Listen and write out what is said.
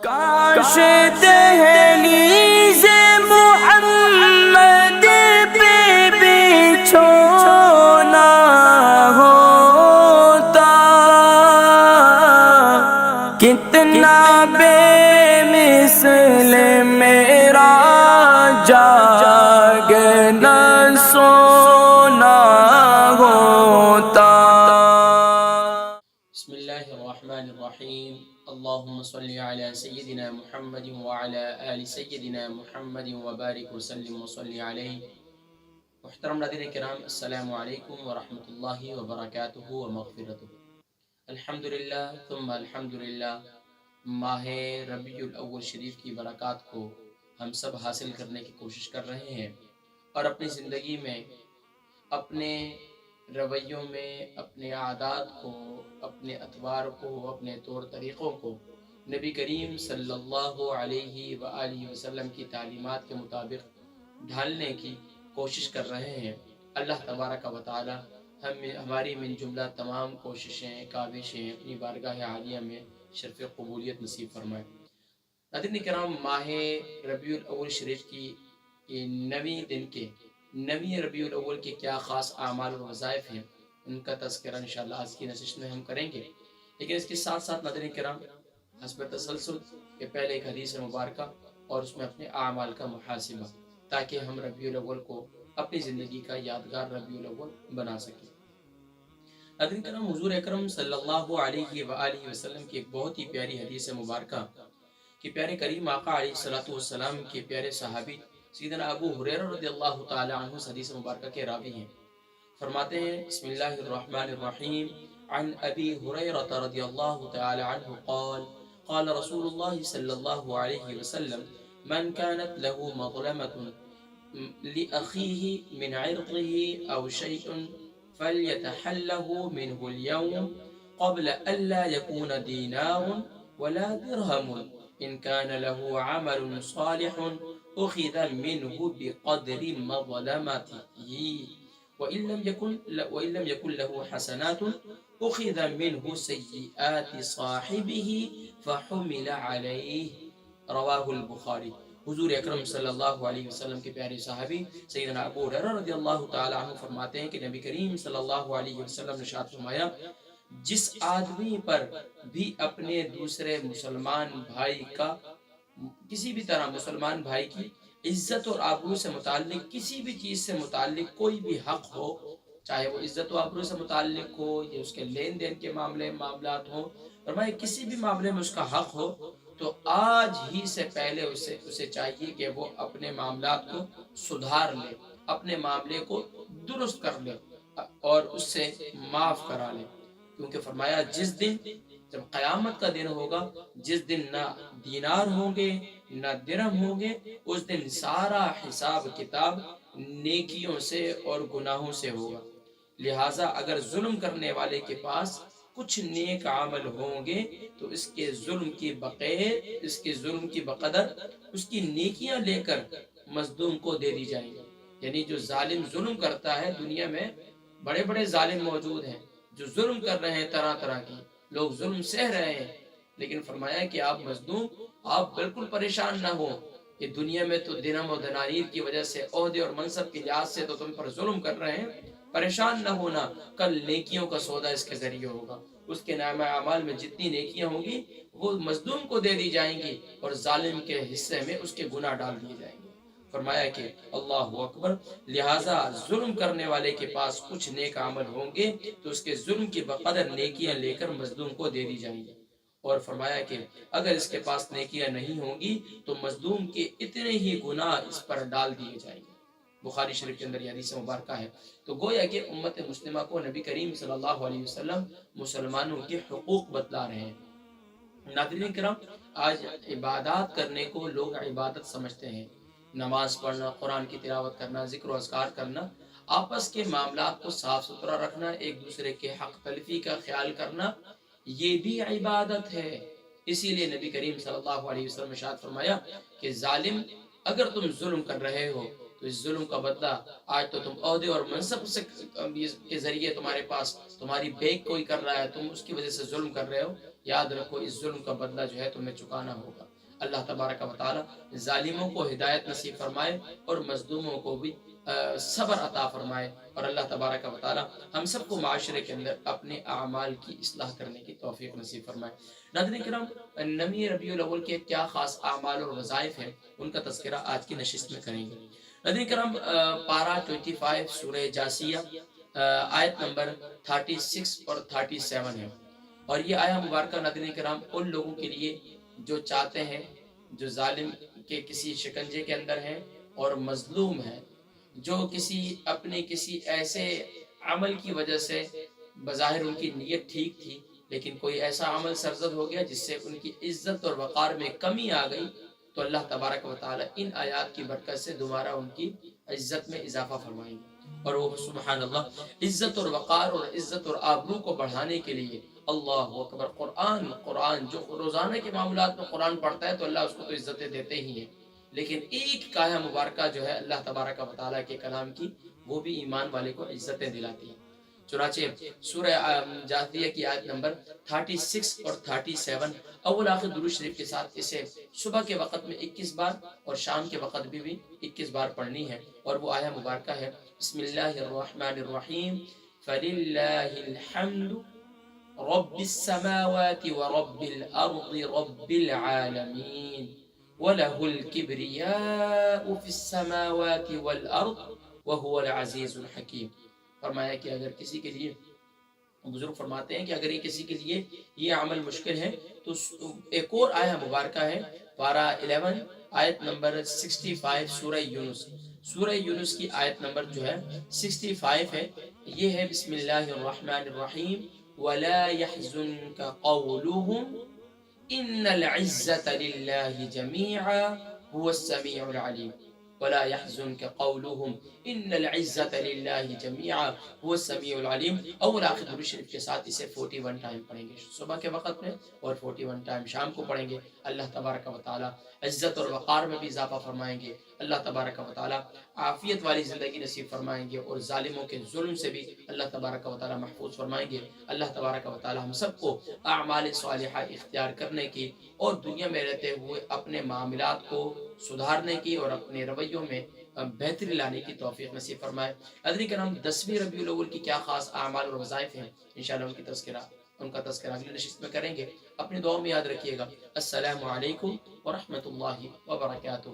کاش دہلیز محمد پہ بچھونا ہوتا، کتنا بے مثل میرا جاگنا سونا ہوتا۔ بسم اللہ الرحمن الرحیم، اللہم صلی علی سیدنا محمد وعلی آل سیدنا محمد وبارک وسلم وصلی علیہ۔ محترم ناظرین کرام، السلام علیکم ورحمۃ اللہ وبرکاتہ ومغفرتہ۔ الحمدللہ ثم الحمدللہ، ماہ ربیع الاول شریف کی برکات کو ہم سب حاصل کرنے کی کوشش کر رہے ہیں، اور اپنی زندگی میں، اپنے رویوں میں، اپنے عادات کو، اپنے اطوار کو، اپنے طور طریقوں کو نبی کریم صلی اللہ علیہ وآلہ وسلم کی تعلیمات کے مطابق ڈھالنے کی کوشش کر رہے ہیں۔ اللہ تبارک و تعالی ہماری من جملہ تمام کوششیں، کاوشیں اپنی بارگاہ عالیہ میں شرف قبولیت نصیب فرمائے۔ ناظرین کرام، ماہ ربیع الاول شریف کی نویں دن کے نویں ربیع الاول کے کیا خاص اعمال و وظائف ہیں، ان کا تذکرہ انشاءاللہ آج کی نشست میں ہم کریں گے، لیکن اس کے ساتھ ساتھ ناظرین کرام حسب تسلسل کہ پہلے ایک حدیث مبارکہ اور اس میں اپنے اعمال کا محاسبہ، تاکہ ہم ربیع الاول کو اپنی زندگی کا یادگار ربیع الاول بنا سکیں۔ ناظرین کرام، حضور اکرم صلی اللہ علیہ وآلہ وسلم کی ایک بہت ہی پیاری حدیث مبارکہ کہ پیارے کریم آقا علیہ السلام کے پیارے صحابی سیدنا ابو ہریرہ رضی اللہ تعالی عنہ اس حدیث مبارکہ کے راوی ہیں۔ فرماتے ہیں بسم اللہ الرحمن الرحیم، عن ابی ہریرہ رضی اللہ تعالی عنہ قال قال رسول اللہ صلی اللہ علیہ وسلم من كانت له مظلمة لأخيه من عرضه أو شيء فليتحله منه اليوم قبل ألا يكون دينار ولا درهم، إن كان له عمل صالح أخذ منه بقدر مظلمته، وإن لم يكن له حسنات أخذ منه سيئات صاحبه فحمل عليه، رواہ البخاری۔ حضور اکرم صلی اللہ علیہ وسلم کے پیارے صحابی سیدنا ابو ہریرہ رضی اللہ تعالی عنہ فرماتے ہیں کہ نبی کریم صلی اللہ علیہ وسلم نے ارشاد فرمایا، جس آدمی پر بھی اپنے دوسرے مسلمان بھائی کا کسی بھی طرح مسلمان بھائی کی عزت اور آبرو سے متعلق کسی بھی چیز سے متعلق کوئی بھی حق ہو، چاہے وہ عزت و آبرو سے متعلق ہو یا اس کے لین دین کے معاملات ہوں، فرمایا کسی بھی معاملے میں اس کا حق ہو، تو آج ہی سے پہلے اسے چاہیے کہ وہ اپنے معاملات کو سدھار لے، اپنے معاملے کو درست کر لے اور اس سے معاف کرا لے، کیونکہ فرمایا جس دن جب قیامت کا دن ہوگا، جس دن نہ دینار ہوں گے نہ درہم ہوں گے، اس دن سارا حساب کتاب نیکیوں سے اور گناہوں سے ہوگا۔ لہٰذا اگر ظلم کرنے والے کے پاس کچھ نیک عمل ہوں گے تو اس کے ظلم کی بقدر اس کی نیکیاں لے کر مظلوم کو دے دی جائیں گی۔ یعنی جو ظالم ظلم کرتا ہے، دنیا میں بڑے بڑے ظالم موجود ہیں جو ظلم کر رہے ہیں، طرح طرح کی لوگ ظلم سہ رہے ہیں، لیکن فرمایا کہ آپ مظلوم، آپ بالکل پریشان نہ ہو، کہ دنیا میں تو درہم و دنانیر کی وجہ سے، عہدے اور منصب کی لحاظ سے تو تم پر ظلم کر رہے ہیں، پریشان نہ ہونا، کل نیکیوں کا سودا اس کے ذریعے ہوگا، اس کے نامہ اعمال میں جتنی نیکیاں ہوں گی وہ مظلوم کو دے دی جائیں گی اور ظالم کے حصے میں اس کے گناہ ڈال دیے جائیں گے۔ فرمایا کہ اللہ اکبر، لہٰذا ظلم کرنے والے کے پاس کچھ نیک عمل ہوں گے تو اس کے ظلم کی بقدر نیکیاں لے کر مظلوم کو دے دی جائیں گی، اور فرمایا کہ اگر اس کے پاس نیکیاں نہیں ہوں گی تو مظلوم کے اتنے ہی گناہ اس پر ڈال دیے جائیں گے۔ بخاری شریف کے اندر یہ حدیث مبارکہ ہے۔ تو گویا کہ امت مسلمہ کو نبی کریم صلی اللہ علیہ وسلم مسلمانوں کے حقوق بتلا رہے ہیں۔ ناظرین کرام، آج عبادات کرنے کو لوگ عبادت سمجھتے ہیں، نماز پڑھنا، قرآن کی تلاوت کرنا، ذکر و اذکار کرنا، آپس کے معاملات کو صاف ستھرا رکھنا، ایک دوسرے کے حق تلفی کا خیال کرنا، یہ بھی عبادت ہے۔ اسی لیے نبی کریم صلی اللہ علیہ وسلم نے ارشاد فرمایا کہ ظالم، اگر تم ظلم کر رہے ہو تو اس ظلم کا بدلہ، آج تو تم عہدے اور منصب کے ذریعے تمہارے پاس تمہاری بیک کوئی کر رہا ہے، تم اس کی وجہ سے ظلم کر رہے ہو، یاد رکھو اس ظلم کا بدلہ جو ہے تمہیں چکانا ہوگا۔ اللہ تبارک و تعالی ظالموں کو ہدایت نصیب فرمائے اور مظلوموں کو بھی صبر عطا فرمائے، اور اللہ تبارک و تعالی ہم سب کو معاشرے کے اندر اپنے اعمال کی اصلاح کرنے کی توفیق نصیب فرمائے۔ ناظرین کرام، نویں ربیع الاول کے کیا خاص اعمال اور وظائف ہیں، ان کا تذکرہ آج کی نشست میں کریں گے۔ ناظرین کرام، پارہ 25 سورہ جاسیہ آیت نمبر 36 اور 37 ہے، اور یہ آیہ مبارکہ ناظرین کرام ان لوگوں کے لیے جو چاہتے ہیں، جو ظالم کے کسی شکنجے کے اندر ہیں اور مظلوم ہیں، جو اپنے کسی ایسے عمل کی وجہ سے بظاہر ان کی نیت ٹھیک تھی لیکن کوئی ایسا عمل سرزد ہو گیا جس سے ان کی عزت اور وقار میں کمی آ گئی، تو اللہ تبارک و تعالی ان آیات کی برکت سے دوبارہ ان کی عزت میں اضافہ فرمائیں گے، اور وہ سبحان اللہ عزت اور وقار اور عزت اور آبرو کو بڑھانے کے لیے اللہ اکبر قرآن جو روزانہ کے معاملات میں قرآن پڑھتا ہے تو اللہ اس کو تو عزتیں دیتے ہی ہیں، لیکن ایک آیہ مبارکہ جو ہے اللہ تبارک و تعالیٰ کے کلام کی، وہ بھی ایمان والے کو عزتیں دلاتی ہے۔ چنانچہ سورہ جاثیہ کی آیت نمبر 36 اور 37 اول آخر درود شریف کے ساتھ اسے صبح کے وقت میں 21 بار اور شام کے وقت بھی 21 بار پڑھنی ہے، اور وہ آیہ مبارکہ ہے بسم اللہ الرحمن الرحیم فللہ الحمد رب السماوات ورب الارض رب العالمین وَلَهُ الْكِبْرِيَاءُ فِي السَّمَاوَاتِ وَالْأَرْضِ وَهُوَ الْعَزِيزُ الْحَكِيمُ۔ فرمایا کہ اگر کسی کے لیے، بزرگ فرماتے ہیں کہ اگر یہ کسی کے لیے یہ عمل مشکل ہے تو ایک اور آیہ مبارکہ ہے پارہ 11 آیت نمبر 65 سورہ یونس کی آیت نمبر جو ہے 65 ہے، یہ ہے بسم اللہ الرحمن الرحیم وَلَا يَحْزُنْكَ قَوْلُهُمْ ان العزت للہ جميعا هو السمیع العلیم ولا يحزنك قولهم ان العزت للہ جميعا هو السمیع العلیم۔ اول آخر درود شریف کے ساتھ اسے 41 ٹائم پڑھیں گے صبح کے وقت میں، اور 41 ٹائم شام کو پڑھیں گے۔ اللہ تبارک و تعالی عزت اور وقار میں بھی اضافہ فرمائیں گے، اللہ تبارک و تعالی عافیت والی زندگی نصیب فرمائیں گے، اور ظالموں کے ظلم سے بھی اللہ تبارک و تعالی محفوظ فرمائیں گے۔ اللہ تبارک و تعالی ہم سب کو اعمال صالحہ اختیار کرنے کی اور دنیا میں رہتے ہوئے اپنے معاملات کو سدھارنے کی اور اپنے رویوں میں بہتری لانے کی توفیق نصیب فرمائے۔ ادری کرام، 10ویں ربیع الاول کی کیا خاص اعمال اور وظائف ہیں، انشاءاللہ ان کا تذکرہ اگلی نشست میں کریں گے۔ اپنی دعاؤں میں یاد رکھیے گا۔ السلام علیکم ورحمۃ اللہ وبرکاتہ۔